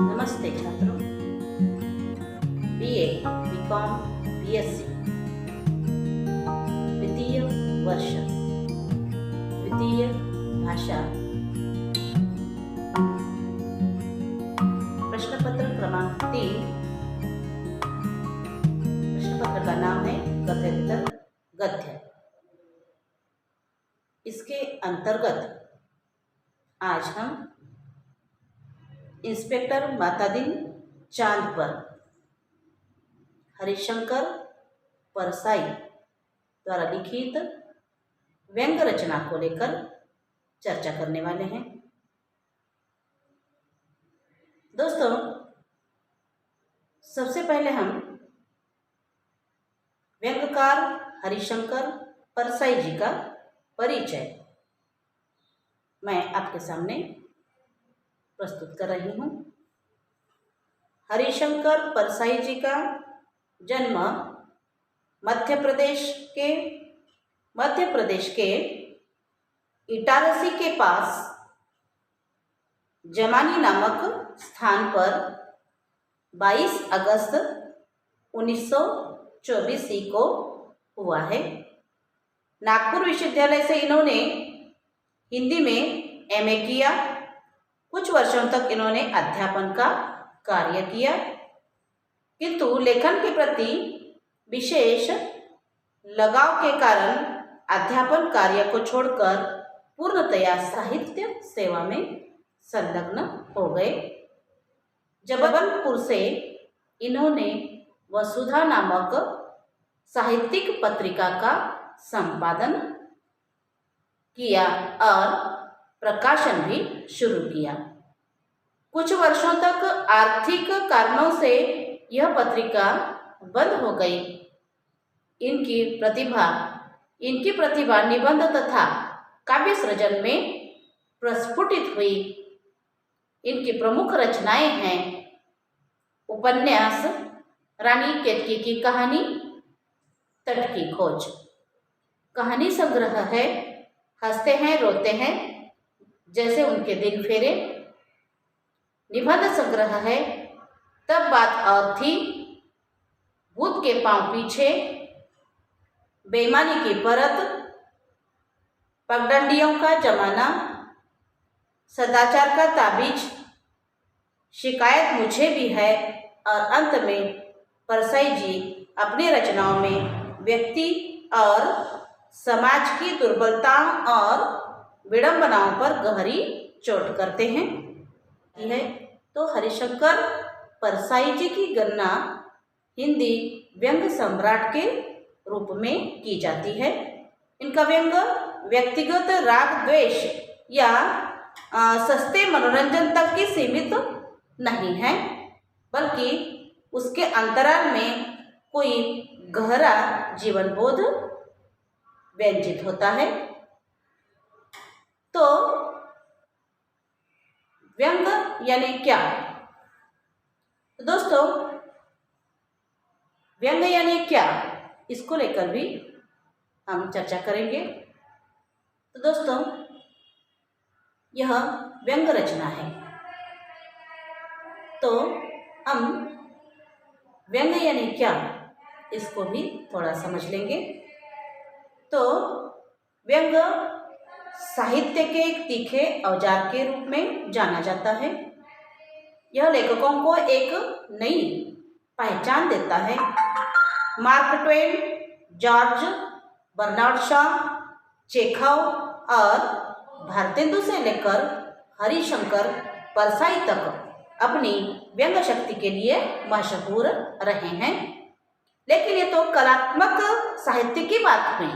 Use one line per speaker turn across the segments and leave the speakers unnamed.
नमस्ते छात्रों। BA, BCom, BSc द्वितीय वर्ष, द्वितीय भाषा, प्रश्न पत्र क्रमांक 3। प्रश्न पत्र का नाम है गद्योत्तर गद्य। इसके अंतर्गत आज हम इंस्पेक्टर मातादीन चांद पर हरिशंकर परसाई द्वारा लिखित व्यंग्य रचना को लेकर चर्चा करने वाले हैं। दोस्तों, सबसे पहले हम व्यंग्यकार हरिशंकर परसाई जी का परिचय मैं आपके सामने प्रस्तुत कर रही हूँ। हरिशंकर परसाई जी का जन्म मध्य प्रदेश के इटारसी के पास जमानी नामक स्थान पर 22 अगस्त 1924 को हुआ है। नागपुर विश्वविद्यालय से इन्होंने हिंदी में एमए किया। कुछ वर्षों तक इन्होंने अध्यापन का कार्य किया, किंतु लेखन के प्रति विशेष लगाव के कारण अध्यापन कार्य को छोड़कर पूर्णतया साहित्य सेवा में संलग्न हो गए। जबलपुर से इन्होंने वसुधा नामक साहित्यिक पत्रिका का संपादन किया और प्रकाशन भी शुरू किया। कुछ वर्षों तक आर्थिक कारणों से यह पत्रिका बंद हो गई। इनकी प्रतिभा निबंध तथा काव्य सृजन में प्रस्फुटित हुई। इनकी प्रमुख रचनाएं हैं उपन्यास रानी केतकी की कहानी, तट की खोज, कहानी संग्रह है हंसते हैं रोते हैं जैसे उनके दिन फेरे, निबंध संग्रह है तब बात और थी, भूत के पांव पीछे, बेईमानी की परत, पगडंडियों का जमाना, सदाचार का ताबीज, शिकायत मुझे भी है और अंत में परसाई जी अपनी रचनाओं में व्यक्ति और समाज की दुर्बलताओं और विडंबनाओं पर गहरी चोट करते हैं। तो हरिशंकर परसाई जी की गणना हिंदी व्यंग्य सम्राट के रूप में की जाती है। इनका व्यंग्य व्यक्तिगत राग द्वेष या सस्ते मनोरंजन तक की सीमित नहीं है, बल्कि उसके अंतराल में कोई गहरा जीवन बोध व्यंजित होता है। तो व्यंग्य यानी क्या? तो दोस्तों, व्यंग्य यानी क्या, इसको लेकर भी हम चर्चा करेंगे। तो दोस्तों, यह व्यंग्य रचना है। तो हम व्यंग्य यानी क्या, इसको भी थोड़ा समझ लेंगे। तो व्यंग्य साहित्य के एक तीखे औजार के रूप में जाना जाता है। यह लेखकों को एक नई पहचान देता है। Mark Twain, George Bernard Shaw, Chekhov और भारतेंदु से लेकर हरिशंकर परसाई तक अपनी व्यंग्य शक्ति के लिए मशहूर रहे हैं। लेकिन ये तो कलात्मक साहित्य की बात हुई।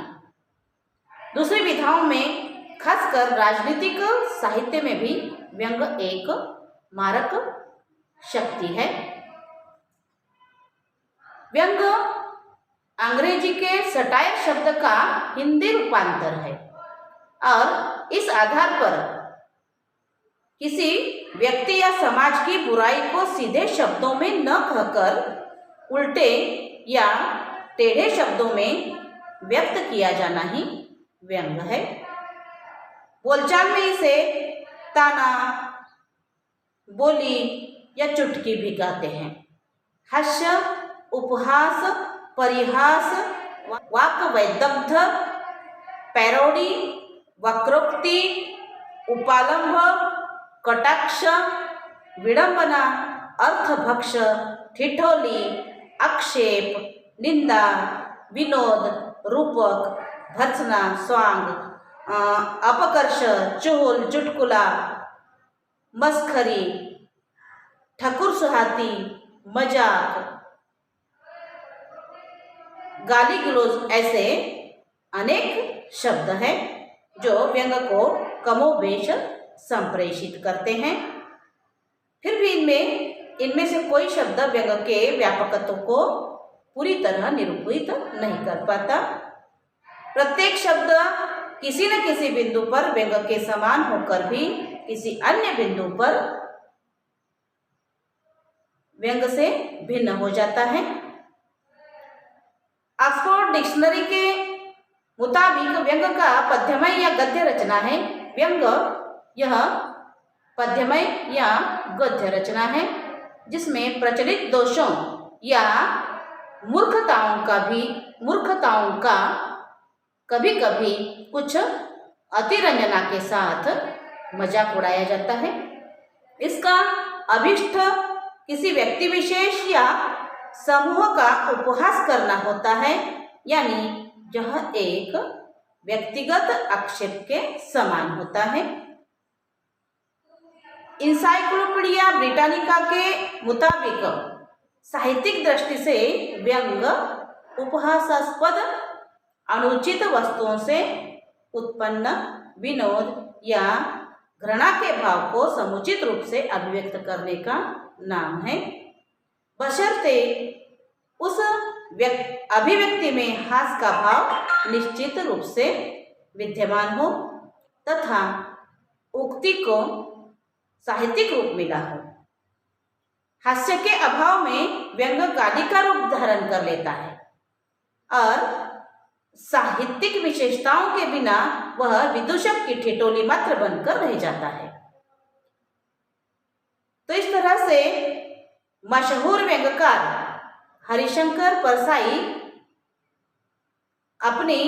दूसरी विधाओं में, खासकर राजनीतिक साहित्य में भी व्यंग्य एक मारक शक्ति है। व्यंग्य अंग्रेजी के सटायर शब्द का हिंदी रूपांतर है और इस आधार पर किसी व्यक्ति या समाज की बुराई को सीधे शब्दों में न कहकर उल्टे या टेढ़े शब्दों में व्यक्त किया जाना ही व्यंग्य है। बोलचाल में इसे ताना, बोली, या चुटकी भी गाते हैं। हास्य, उपहास, परिहास, वाक्वैदग्ध, पैरोडी, वक्रोक्ति, उपालंभ, कटाक्ष, विडंबना, अर्थभक्ष, ठिठोली, आक्षेप, निंदा, विनोद, रूपक, भर्त्सना, स्वांग, अपकर्ष, चुगल, चुटकुला, मस्खरी, ठकुर सुहाती, मजाक, गाली गलौज, ऐसे अनेक शब्द हैं जो व्यंग को कमोबेश संप्रेषित करते हैं। फिर भी इनमें से कोई शब्द व्यंग के व्यापकत्व को पूरी तरह निरूपित नहीं कर पाता। प्रत्येक शब्द किसी न किसी बिंदु पर व्यंग के समान होकर भी किसी अन्य बिंदु पर व्यंग से भिन्न हो जाता है। ऑक्सफोर्ड डिक्शनरी के मुताबिक व्यंग का पद्यमय या गद्य रचना है। व्यंग यह पद्यमय या गद्य रचना है जिसमें प्रचलित दोषों या मूर्खताओं का कभी कभी कुछ अतिरंजना के साथ मजाक उड़ाया जाता है। इसका अभिष्ट किसी व्यक्ति विशेष या समूह का उपहास करना होता है, यानी यह एक व्यक्तिगत आक्षेप के समान होता है। इंसाइक्लोपीडिया ब्रिटानिका के मुताबिक साहित्यिक दृष्टि से व्यंग उपहासास्पद अनुचित वस्तुओं से उत्पन्न विनोद या घृणा के भाव को समुचित रूप से अभिव्यक्त करने का नाम है, बशर्ते उस अभिव्यक्ति में हास का भाव निश्चित रूप से विद्यमान हो तथा उक्ति को साहित्यिक रूप मिला हो। हास्य के अभाव में व्यंग गाली का रूप धारण कर लेता है और साहित्यिक विशेषताओं के बिना वह विदूषक की ठिठोली मात्र बनकर रह जाता है। तो इस तरह से मशहूर व्यंग्यकार हरिशंकर परसाई अपनी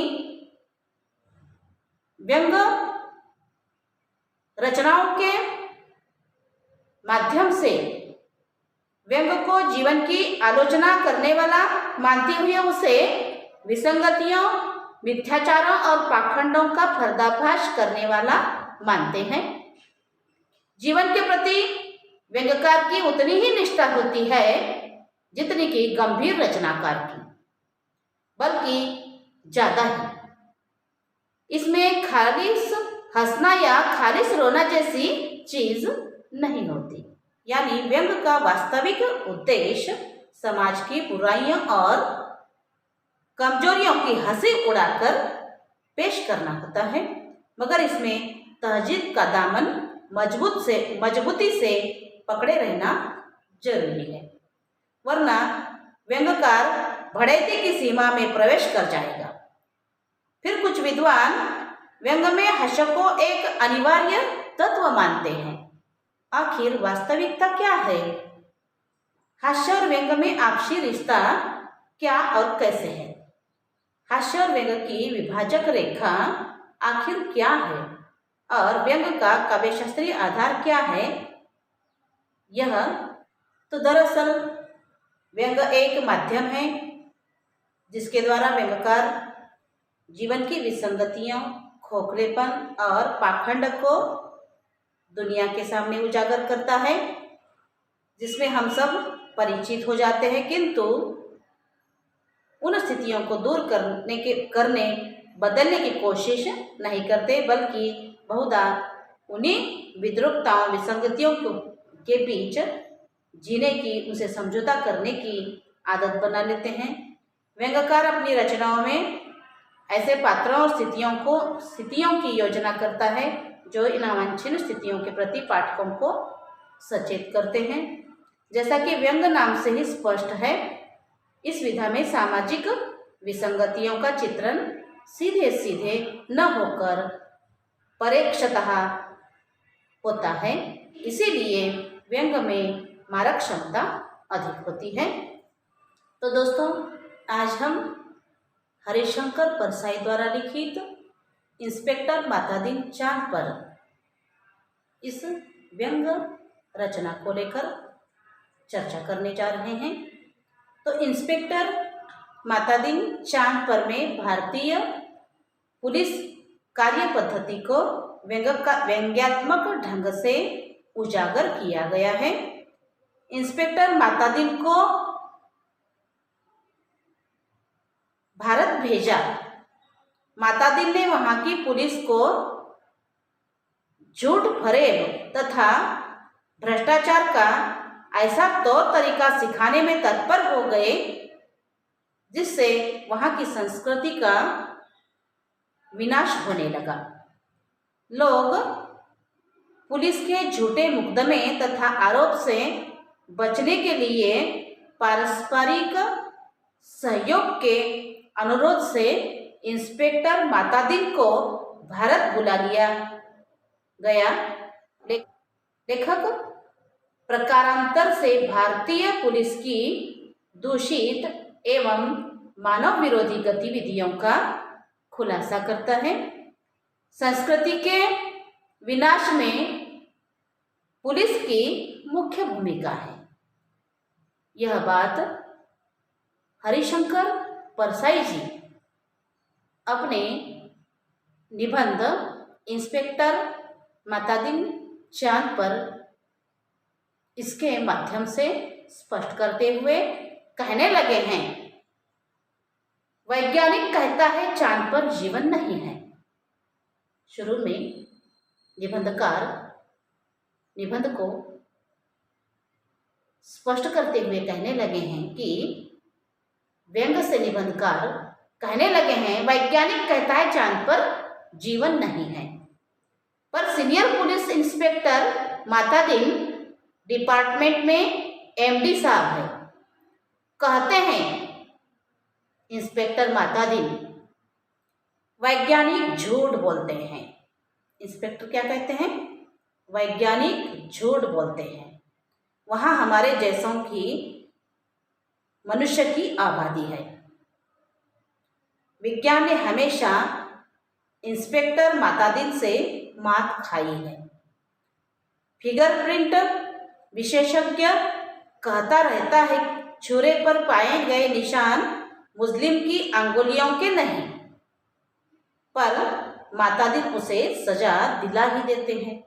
व्यंग रचनाओं के माध्यम से व्यंग को जीवन की आलोचना करने वाला मानते हुए उसे विसंगतियों, मिथ्याचारों और पाखंडों का पर्दाफाश करने वाला मानते हैं। जीवन के प्रति व्यंग्यकार की उतनी ही निष्ठा होती है जितनी कि गंभीर रचनाकार की, बल्कि ज्यादा ही। इसमें खालिस हंसना या खालिस रोना जैसी चीज नहीं होती, यानी व्यंग का वास्तविक उद्देश्य समाज की बुराइयों और कमजोरियों की हंसी उड़ाकर पेश करना होता है, मगर इसमें तहजीब का दामन मजबूती से पकड़े रहना जरूरी है, वरना व्यंग्यकार भड़ैती की सीमा में प्रवेश कर जाएगा। फिर कुछ विद्वान व्यंग में हास्य को एक अनिवार्य तत्व मानते हैं। आखिर वास्तविकता क्या है? हास्य और व्यंग में आपसी रिश्ता क्या और कैसे है? हास्य और व्यंग की विभाजक रेखा आखिर क्या है और व्यंग का काव्यशास्त्रीय आधार क्या है? यह तो दरअसल व्यंग एक माध्यम है जिसके द्वारा व्यंग्यकार जीवन की विसंगतियों, खोखलेपन और पाखंड को दुनिया के सामने उजागर करता है, जिसमें हम सब परिचित हो जाते हैं, किंतु उन स्थितियों को दूर बदलने की कोशिश नहीं करते, बल्कि बहुधा उन्हीं विद्रूपताओं, विसंगतियों के बीच जीने की, उनसे समझौता करने की आदत बना लेते हैं। व्यंग्यकार अपनी रचनाओं में ऐसे पात्रों और स्थितियों की योजना करता है जो इन अवांछनीय स्थितियों के प्रति पाठकों को सचेत करते हैं। जैसा कि व्यंग नाम से ही स्पष्ट है, इस विधा में सामाजिक विसंगतियों का चित्रण सीधे सीधे न होकर परोक्षतः होता है। इसीलिए व्यंग में मारक क्षमता अधिक होती है। तो दोस्तों, आज हम हरिशंकर परसाई द्वारा लिखित इंस्पेक्टर मातादीन चांद पर इस व्यंग रचना को लेकर चर्चा करने जा रहे हैं। तो इंस्पेक्टर मातादीन चांद पर में भारतीय पुलिस कार्य पद्धति को व्यंग्यात्मक ढंग से उजागर किया गया है। इंस्पेक्टर मातादीन को भारत भेजा। मातादीन ने वहां की पुलिस को झूठ फरेब तथा भ्रष्टाचार का ऐसा तौर तरीका सिखाने में तत्पर हो गए जिससे वहां की संस्कृति का विनाश होने लगा। लोग पुलिस के झूठे मुकदमे तथा आरोप से बचने के लिए पारस्परिक सहयोग के अनुरोध से इंस्पेक्टर मातादीन को भारत बुला लिया गया। लेखक प्रकारांतर से भारतीय पुलिस की दूषित एवं मानव विरोधी गतिविधियों का खुलासा करता है। संस्कृति के विनाश में पुलिस की मुख्य भूमिका है। यह बात हरिशंकर परसाई जी अपने निबंध इंस्पेक्टर मातादीन चांद पर इसके माध्यम से स्पष्ट करते हुए कहने लगे हैं। वैज्ञानिक कहता है चांद पर जीवन नहीं है। शुरू में निबंधकार निबंध को स्पष्ट करते हुए कहने लगे हैं कि व्यंग से निबंधकार कहने लगे हैं वैज्ञानिक कहता है चांद पर जीवन नहीं है, पर senior police inspector Matadin department में एमडी साहब है, कहते हैं इंस्पेक्टर मातादीन वैज्ञानिक झूठ बोलते हैं। इंस्पेक्टर क्या कहते हैं? वैज्ञानिक झूठ बोलते हैं। वहाँ हमारे जैसों की मनुष्य की आबादी है। विज्ञान ने हमेशा इंस्पेक्टर मातादीन से मात खाई है। फिंगरप्रिंट विशेषज्ञ कहता रहता है छुरे पर पाए गए निशान मुस्लिम की अंगुलियों के नहीं, पर मातादीन उसे सजा दिला ही देते हैं।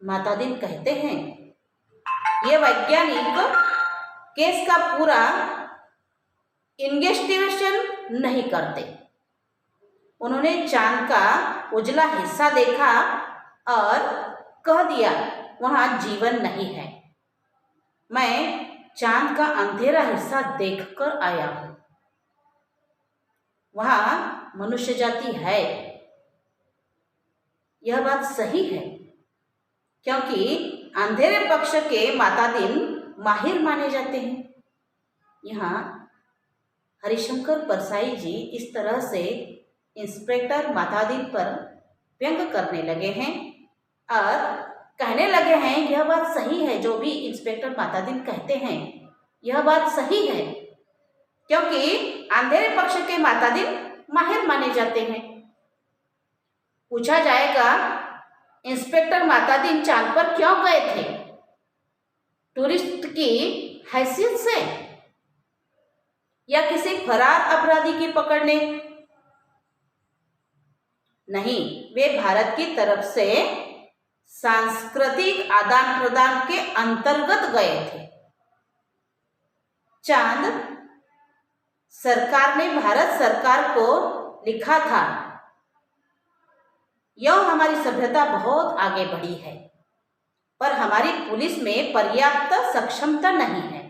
मातादीन कहते हैं ये वैज्ञानिक केस का पूरा इन्वेस्टिगेशन नहीं करते। उन्होंने चांद का उजला हिस्सा देखा और कह दिया वहाँ जीवन नहीं है। मैं चांद का अंधेरा हिस्सा देखकर आया हूँ, वहाँ मनुष्य जाति है। यह बात सही है क्योंकि अंधेरे पक्ष के मातादीन माहिर माने जाते हैं। यहाँ हरिशंकर परसाई जी इस तरह से इंस्पेक्टर मातादीन पर व्यंग करने लगे हैं और कहने लगे हैं यह बात सही है, जो भी इंस्पेक्टर मातादीन कहते हैं यह बात सही है क्योंकि अंधेरे पक्ष के मातादीन माहिर माने जाते हैं। पूछा जाएगा इंस्पेक्टर मातादीन चांद पर क्यों गए थे? टूरिस्ट की हैसियत से या किसी फरार अपराधी की पकड़ने? नहीं, वे भारत की तरफ से सांस्कृतिक आदान प्रदान के अंतर्गत गए थे। चांद सरकार ने भारत सरकार को लिखा था यह हमारी सभ्यता बहुत आगे बढ़ी है, पर हमारी पुलिस में पर्याप्त सक्षमता नहीं है।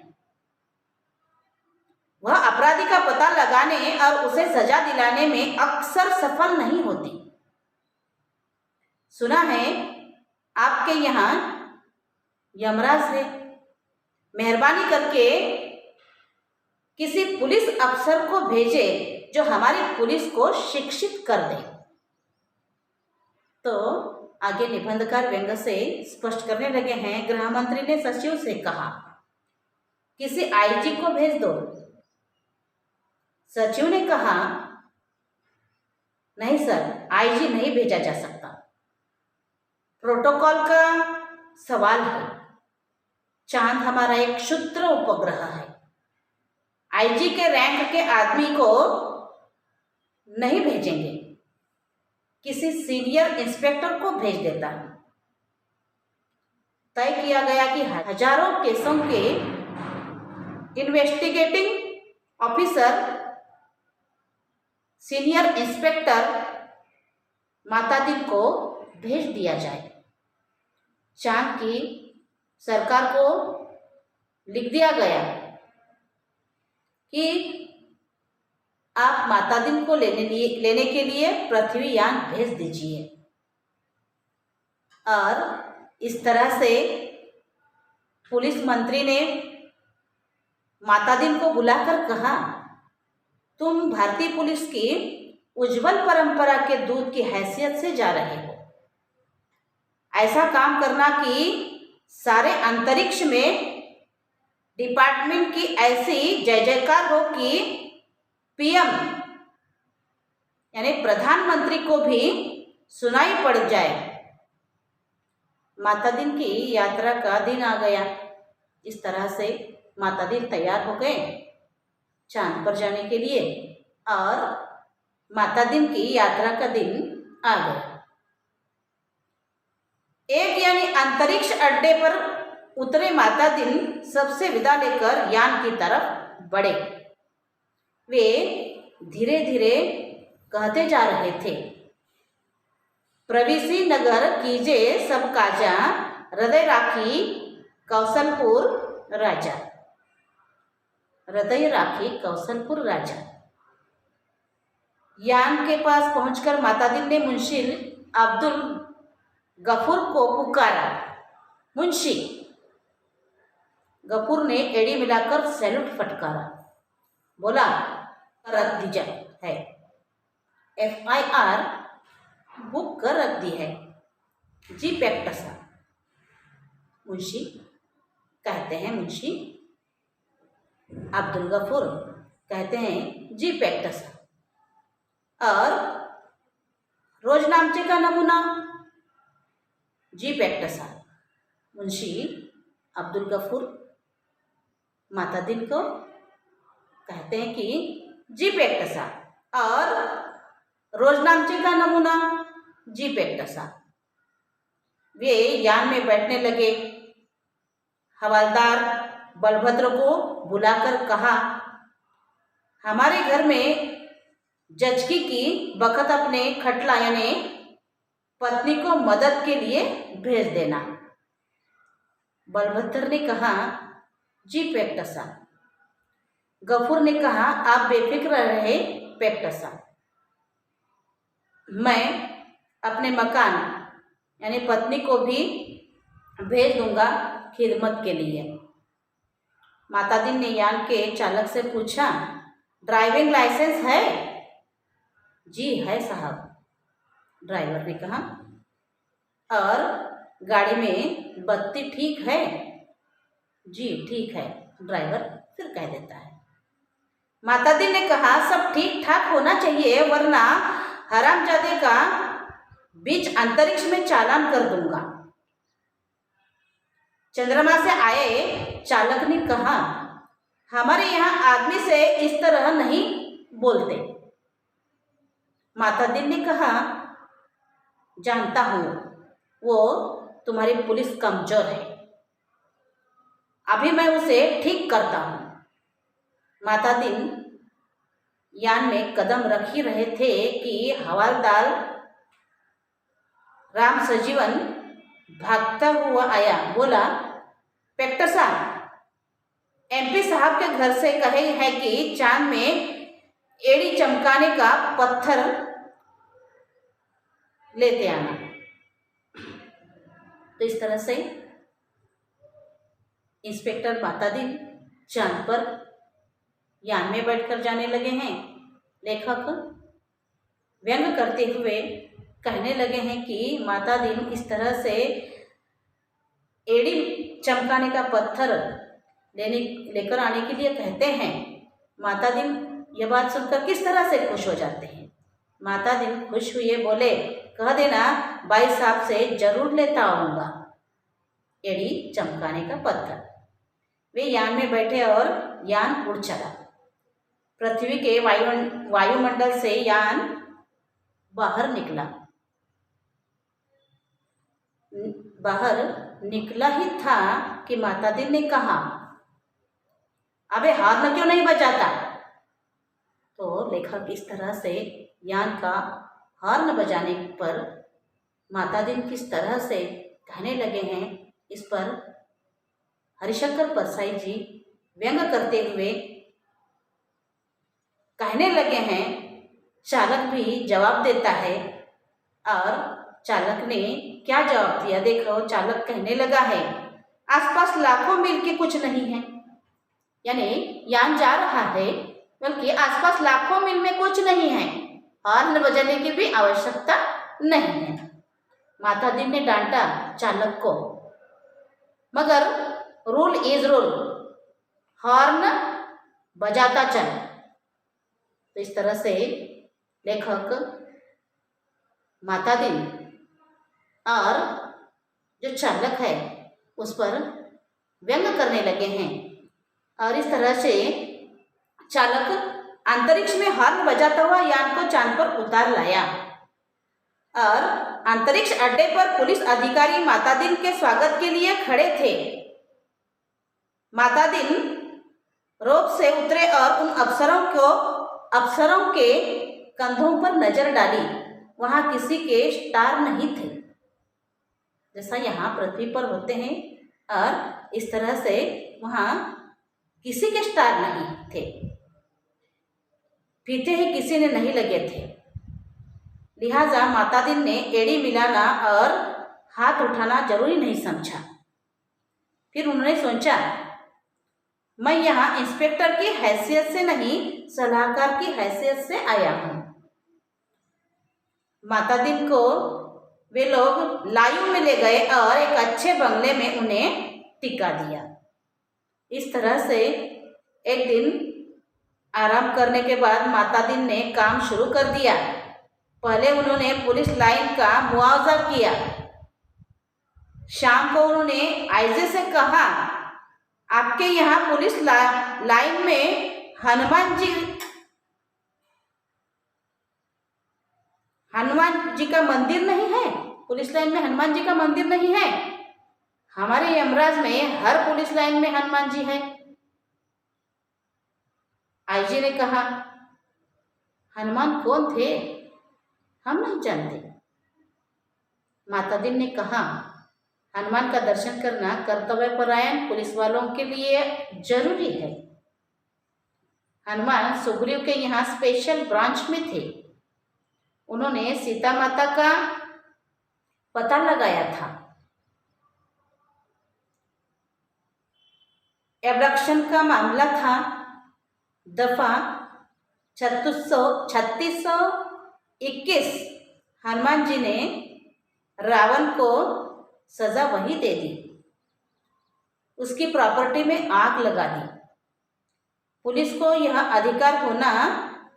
वह अपराधी का पता लगाने और उसे सजा दिलाने में अक्सर सफल नहीं होती। सुना है आपके यहाँ यमराज है, मेहरबानी करके किसी पुलिस अफसर को भेजे जो हमारी पुलिस को शिक्षित कर दे। तो आगे निबंधकार व्यंग्य से स्पष्ट करने लगे हैं। गृह मंत्री ने सचिव से कहा, किसी आईजी को भेज दो। सचिव ने कहा, नहीं सर, आईजी नहीं भेजा जा सकता, प्रोटोकॉल का सवाल है। चांद हमारा एक क्षुद्र उपग्रह है, आईजी के रैंक के आदमी को नहीं भेजेंगे, किसी सीनियर इंस्पेक्टर को भेज देता हूं। तय किया गया कि हजारों केसों के investigating officer senior inspector Matadin को भेज दिया जाए। चांद की सरकार को लिख दिया गया कि आप मातादीन को लेने के लिए पृथ्वी यान भेज दीजिए। और इस तरह से पुलिस मंत्री ने मातादीन को बुलाकर कहा, तुम भारतीय पुलिस की उज्जवल परंपरा के दूत की हैसियत से जा रहे हो। ऐसा काम करना कि सारे अंतरिक्ष में डिपार्टमेंट की ऐसी जय जयकार हो कि पीएम यानी प्रधानमंत्री को भी सुनाई पड़ जाए। मातादीन की यात्रा का दिन आ गया। इस तरह से मातादीन तैयार हो गए चांद पर जाने के लिए और मातादीन की यात्रा का दिन आ गया। एक यानी अंतरिक्ष अड्डे पर उतरे मातादीन सबसे विदा लेकर यान की तरफ बढ़े। वे धीरे धीरे कहते जा रहे थे, प्रवेशी नगर कीजे सब काजा, हृदय राखी कौशलपुर राजा। हृदय राखी कौशलपुर राजा। यान के पास पहुंचकर मातादीन ने मुंशी अब्दुल गफूर को पुकारा। मुंशी गफूर ने एड़ी मिलाकर सैल्यूट फटकारा, बोला, रख दी है, FIR बुक कर रख दी है। जी पैक्टसा। मुंशी कहते हैं, मुंशी अब्दुल गफूर कहते हैं, जी पैक्टसा। और रोजनामचे का नमूना, जी पैक्टसा। मुंशी अब्दुल गफूर मातादीन को कहते हैं कि जी पैक्टसा। और रोजनामचे का नमूना, जी पैक्टसा। वे यान में बैठने लगे। हवलदार बलभद्र को बुलाकर कहा, हमारे घर में जचकी की बखत अपने खटला यानी पत्नी को मदद के लिए भेज देना। बलभद्र ने कहा, जी पैक्टसा। गफूर ने कहा, आप बेफिक्र रहे पैक्टसा, मैं अपने मकान यानी पत्नी को भी भेज दूंगा खिदमत के लिए। मातादीन ने यान के चालक से पूछा, ड्राइविंग लाइसेंस है? जी है साहब, ड्राइवर ने कहा। और गाड़ी में बत्ती ठीक है? जी ठीक है, ड्राइवर फिर कह देता है। मातादीन ने कहा, सब ठीक ठाक होना चाहिए वरना हरामजादे का बीच अंतरिक्ष में चालान कर दूंगा। चंद्रमा से आए चालक ने कहा, हमारे यहाँ आदमी से इस तरह नहीं बोलते। मातादीन ने कहा, जानता हूँ वो तुम्हारी पुलिस कमजोर है, अभी मैं उसे ठीक करता हूँ। मातादीन यान में कदम रख ही रहे थे कि हवलदार राम सजीवन भागता हुआ आया। बोला, पैक्टसा, MP साहब के घर से कहे है कि चांद में एड़ी चमकाने का पत्थर लेते आना। तो इस तरह से इंस्पेक्टर मातादीन चांद पर यान में बैठकर जाने लगे हैं। लेखक व्यंग करते हुए कहने लगे हैं कि माता दिन इस तरह से एड़ी चमकाने का पत्थर लेकर आने के लिए कहते हैं। माता दिन यह बात सुनकर किस तरह से खुश हो जाते हैं। माता दिन खुश हुए, बोले कह देना भाई साहब से जरूर लेता आऊँगा एड़ी चमकाने का पत्थर। वे यान में बैठे और यान उड़ चला। पृथ्वी के वायुमंडल से यान बाहर निकला। बाहर निकला ही था कि माता दिन ने कहा, अबे हॉर्न क्यों नहीं बजाता। तो लेखक इस तरह से यान का हॉर्न बजाने पर माता दिन किस तरह से कहने लगे हैं, इस पर हरिशंकर परसाई जी व्यंग करते हुए कहने लगे हैं। चालक भी जवाब देता है और चालक ने क्या जवाब दिया देखो। चालक कहने लगा है, आसपास लाखों मील के कुछ नहीं है, यानी यान जा रहा है बल्कि आसपास लाखों मील में कुछ नहीं है, हॉर्न बजाने की भी आवश्यकता नहीं है। माता दिन ने डांटा चालक को, मगर रूल इज रूल, हॉर्न बजाता चल। तो इस तरह से लेखक माता दिन और जो चालक है उस पर व्यंग करने लगे हैं। और इस तरह से चालक अंतरिक्ष में हॉर्न बजाता हुआ यान को चांद पर उतार लाया और अंतरिक्ष अड्डे पर पुलिस अधिकारी माता दिन के स्वागत के लिए खड़े थे। माता दिन रोप से उतरे और उन अफसरों के कंधों पर नजर डाली। वहां किसी के स्टार नहीं थे, जैसा यहाँ पृथ्वी पर होते हैं, और इस तरह से वहां किसी के स्टार नहीं थे, फीते ही किसी ने नहीं लगे थे। लिहाजा माता दिन ने एड़ी मिलाना और हाथ उठाना जरूरी नहीं समझा। फिर उन्होंने सोचा, मैं यहाँ इंस्पेक्टर की हैसियत से नहीं, सलाहकार की हैसियत से आया हूँ। माता दिन को वे लोग लायू में ले गए और एक अच्छे बंगले में उन्हें टिका दिया। इस तरह से एक दिन आराम करने के बाद माता दिन ने काम शुरू कर दिया। पहले उन्होंने पुलिस लाइन का मुआवजा किया। शाम को उन्होंने आईजे से कहा, आपके यहाँ पुलिस लाइन में हनुमान जी का मंदिर नहीं है। पुलिस लाइन में हनुमान जी का मंदिर नहीं है। हमारे यमराज में हर पुलिस लाइन में हनुमान जी है। आईजी ने कहा, हनुमान कौन थे, हम नहीं जानते। माता दिन ने कहा, हनुमान का दर्शन करना कर्तव्यपरायण पुलिस वालों के लिए जरूरी है। हनुमान सुग्रीव के यहाँ स्पेशल ब्रांच में थे। उन्होंने सीता माता का पता लगाया था। एब्डक्शन का मामला था। दफा 3621 हनुमान जी ने रावण को सजा वही दे दी, उसकी प्रॉपर्टी में आग लगा दी। पुलिस को यह अधिकार होना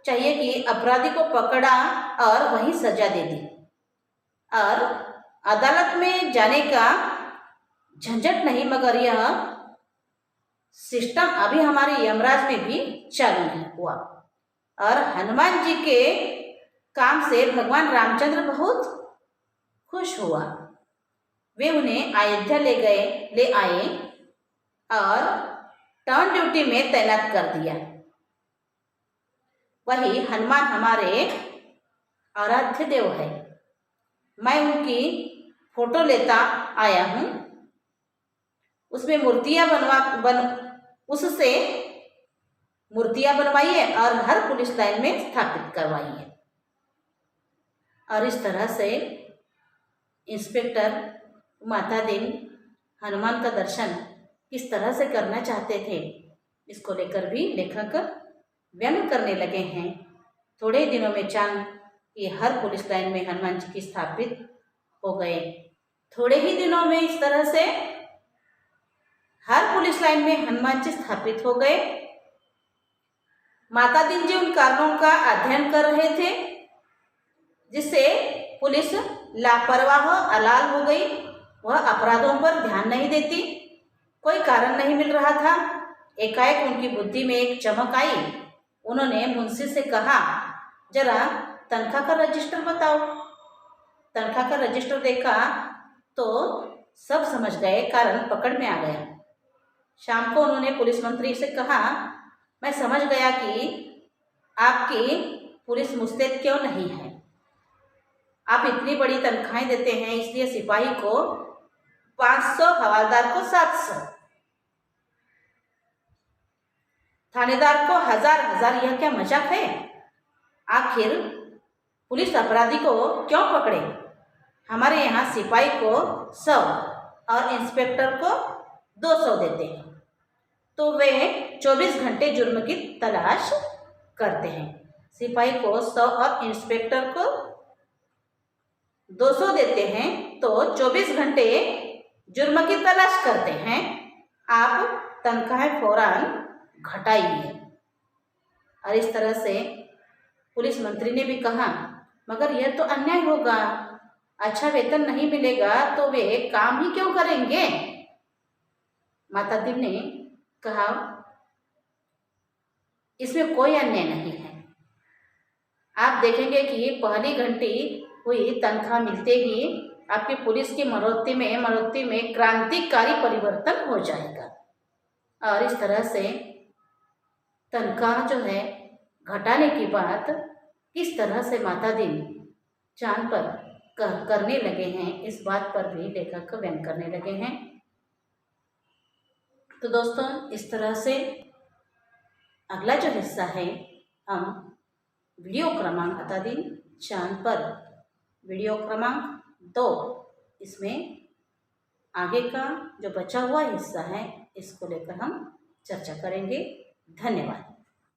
चाहिए कि अपराधी को पकड़ा और वही सजा दे दी, और अदालत में जाने का झंझट नहीं। मगर यह सिस्टम अभी हमारे यमराज में भी चालू नहीं हुआ। और हनुमान जी के काम से भगवान रामचंद्र बहुत खुश हुआ। वे उन्हें अयोध्या ले आए और टर्न ड्यूटी में तैनात कर दिया। वही हनुमान हमारे आराध्य देव है। मैं उनकी फोटो लेता आया हूँ। उसमें उससे मूर्तियाँ बनवाइए और हर पुलिस लाइन में स्थापित करवाइए। और इस तरह से इंस्पेक्टर माता दिन हनुमान का दर्शन किस तरह से करना चाहते थे, इसको लेकर भी लेखक व्यंग करने लगे हैं। थोड़े दिनों में चांद कि हर पुलिस लाइन में हनुमान जी की स्थापित हो गए। थोड़े ही दिनों में इस तरह से हर पुलिस लाइन में हनुमान जी स्थापित हो गए। माता दीन जी उन कारणों का अध्ययन कर रहे थे जिससे पुलिस लापरवाह अलाल हो गई। वह अपराधों पर ध्यान नहीं देती, कोई कारण नहीं मिल रहा था। एकाएक उनकी बुद्धि में एक चमक आई। उन्होंने मुंशी से कहा, जरा तनख्वाह का रजिस्टर बताओ। तनख्वाह का रजिस्टर देखा तो सब समझ गए, कारण पकड़ में आ गया। शाम को उन्होंने पुलिस मंत्री से कहा, मैं समझ गया कि आपकी पुलिस मुस्तैद क्यों नहीं है। आप इतनी बड़ी तनख्वाहें देते हैं, इसलिए सिपाही को 500, हवलदार को 700, थानेदार को 1000, यह क्या मजाक है। आखिर पुलिस अपराधी को क्यों पकड़े। हमारे यहाँ सिपाही को 100 और इंस्पेक्टर को 200 देते हैं, तो वे 24 घंटे जुर्म की तलाश करते हैं। सिपाही को 100 और इंस्पेक्टर को 200 देते हैं, तो 24 घंटे जुर्म की तलाश करते हैं। आप तनख्वाह फौरन घटाइए। और इस तरह से पुलिस मंत्री ने भी कहा, मगर यह तो अन्याय होगा, अच्छा वेतन नहीं मिलेगा तो वे काम ही क्यों करेंगे। माता दी ने कहा, इसमें कोई अन्याय नहीं है। आप देखेंगे कि पहली घंटी हुई तनख्वाह मिलते ही आपकी पुलिस की मनोवृत्ति में क्रांतिकारी परिवर्तन हो जाएगा। और इस तरह से तनख्वाह जो है घटाने की बात किस तरह से माता दी चांद पर करने लगे हैं, इस बात पर भी लेखक व्यंग करने लगे हैं। तो दोस्तों, इस तरह से अगला जो हिस्सा है, हम वीडियो क्रमांक माता दी चांद पर वीडियो क्रमांक 2, इसमें आगे का जो बचा हुआ हिस्सा है इसको लेकर हम चर्चा करेंगे। धन्यवाद।